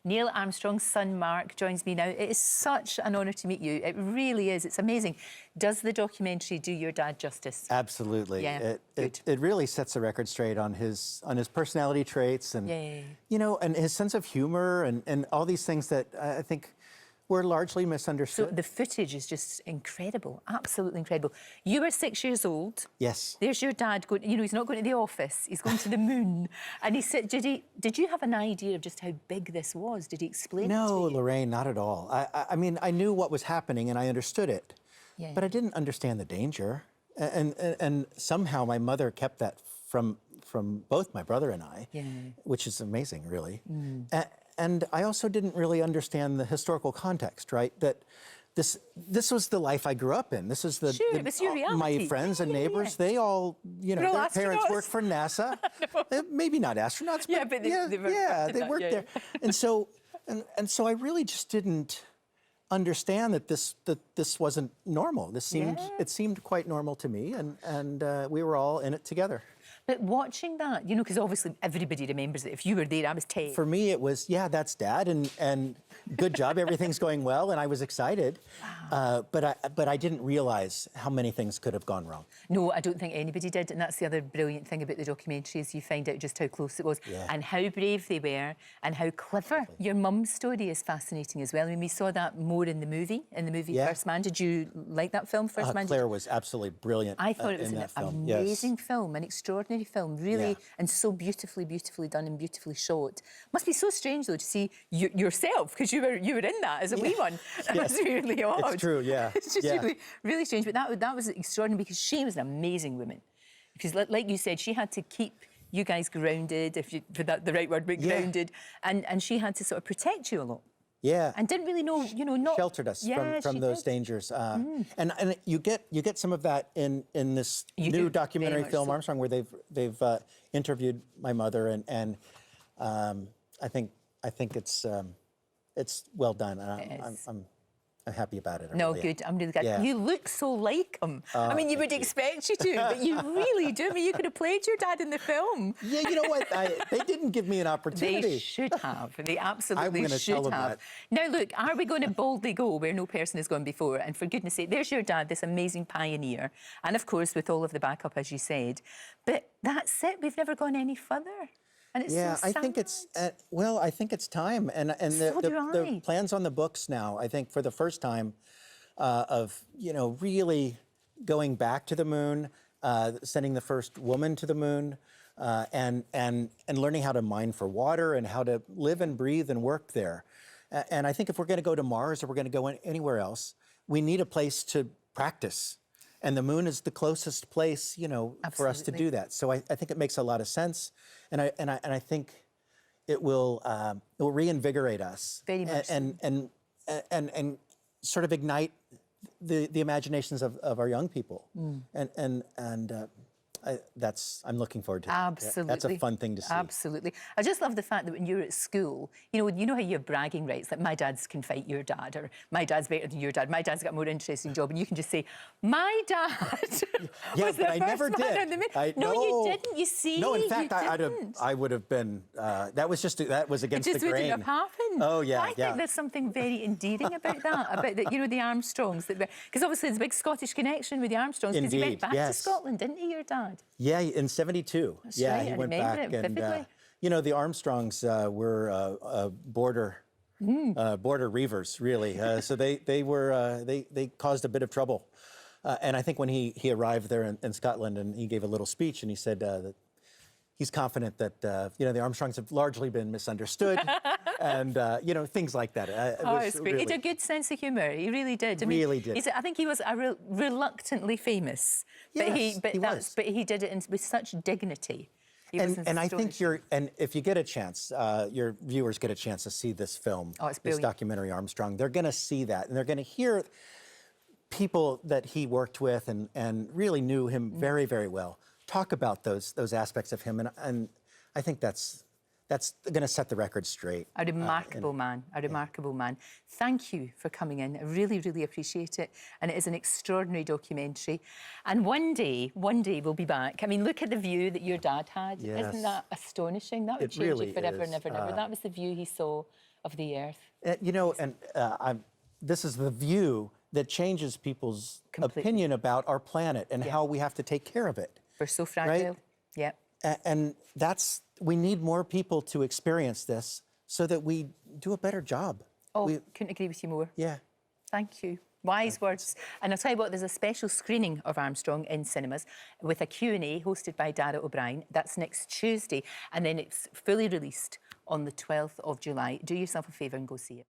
Neil Armstrong's son, Mark, joins me now. It is such an honour to meet you. It really is. It's amazing. Does the documentary do your dad justice? Absolutely. Yeah, It really sets the record straight on his personality traits and, you know, and his sense of humour and all these things that I think were largely misunderstood. So the footage is just incredible, absolutely incredible. You were 6 years old. Yes. There's your dad going, you know, he's not going to the office, he's going to the moon. And he said, did you have an idea of just how big this was? Did he explain it to you? No, Lorraine, not at all. I mean, I knew what was happening and I understood it, but I didn't understand the danger. And somehow my mother kept that from both my brother and I, which is amazing, really. And I also didn't really understand the historical context, right? That this was the life I grew up in. This is it was your reality. My friends and neighbors, they all, you know, their parents worked for NASA. Maybe not astronauts, but they worked there. And so I really just didn't understand that this wasn't normal. It seemed quite normal to me, and we were all in it together. But watching that, you know, because obviously everybody remembers it. If you were there, I was 10. For me, it was, yeah, that's Dad, and good job, everything's going well, and I was excited. Wow. But I didn't realize how many things could have gone wrong. No, I don't think anybody did, and that's the other brilliant thing about the documentary is you find out just how close it was, and how brave they were, and how clever. Exactly. Your mum's story is fascinating as well. I mean, we saw that more in the movie First Man. Did you like that film, First Man? Claire was absolutely brilliant. I thought it was an amazing film, an extraordinary film, really, and so beautifully done and beautifully shot. Must be so strange though to see yourself, because you were in that as a wee one. That's really odd. It's true, yeah. It's just really strange. But that was extraordinary because she was an amazing woman. Because like you said, she had to keep you guys grounded, for that the right word, but grounded, and she had to sort of protect you a lot. Yeah, and didn't really know, you know, not sheltered us from those dangers, and you get some of that in this new documentary film Armstrong, where they've interviewed my mother, and I think it's well done. I'm happy about it. No, good. I'm really glad. Yeah. You look so like him. I mean, you would expect you to, but you really do. I mean, you could have played your dad in the film. Yeah, you know what? They didn't give me an opportunity. They should have. They absolutely should tell them have. That. Now, look, are we going to boldly go where no person has gone before? And for goodness sake, there's your dad, this amazing pioneer. And of course, with all of the backup, as you said. But that's it. We've never gone any further. And it's so sad. I think it's I think it's time, and the plans on the books now. I think for the first time, of really going back to the moon, sending the first woman to the moon, and learning how to mine for water and how to live and breathe and work there. And I think if we're going to go to Mars or we're going to go anywhere else, we need a place to practice. And the moon is the closest place, for us to do that. So I think it makes a lot of sense, and I think it will reinvigorate us very much and sort of ignite the imaginations of our young people, I'm looking forward to that. Absolutely. That's a fun thing to see. Absolutely. I just love the fact that when you're at school, you know how you have bragging rights, like my dad's can fight your dad, or my dad's better than your dad, my dad's got a more interesting job, and you can just say, my dad was the I first never man did. No, you didn't, you see. No, in fact, I would have been, that was against the grain. It just wouldn't have happened. Oh, yeah, I think there's something very endearing about that, about the Armstrongs, because obviously there's a big Scottish connection with the Armstrongs, because he went back to Scotland, didn't he, your dad? Yeah, in '72. That's yeah, right, he went back, and the Armstrongs were border reavers, really. So they caused a bit of trouble, and I think when he arrived there in Scotland, and he gave a little speech, and he said that he's confident that the Armstrongs have largely been misunderstood, and things like that. It's great. He had a good sense of humour. He really did. Really did. I think he was reluctantly famous, yes, but he did it with such dignity. And I think if you get a chance, your viewers get a chance to see this film, this documentary Armstrong, they're going to see that, and they're going to hear people that he worked with and really knew him very, very well talk about those aspects of him, and I think that's that's going to set the record straight. A remarkable man, a remarkable man. Thank you for coming in. I really, really appreciate it. And it is an extraordinary documentary. And one day we'll be back. I mean, look at the view that your dad had. Yes. Isn't that astonishing? That would It change really you forever is. and ever and ever. That was the view he saw of the earth. You know, and this is the view that changes people's opinion about our planet and how we have to take care of it. We're so fragile. Right? Yeah. And we need more people to experience this so that we do a better job. Oh, couldn't agree with you more. Yeah. Thank you. Wise words. And I'll tell you what, there's a special screening of Armstrong in cinemas with a Q&A hosted by Dara O'Brien. That's next Tuesday. And then it's fully released on the 12th of July. Do yourself a favour and go see it.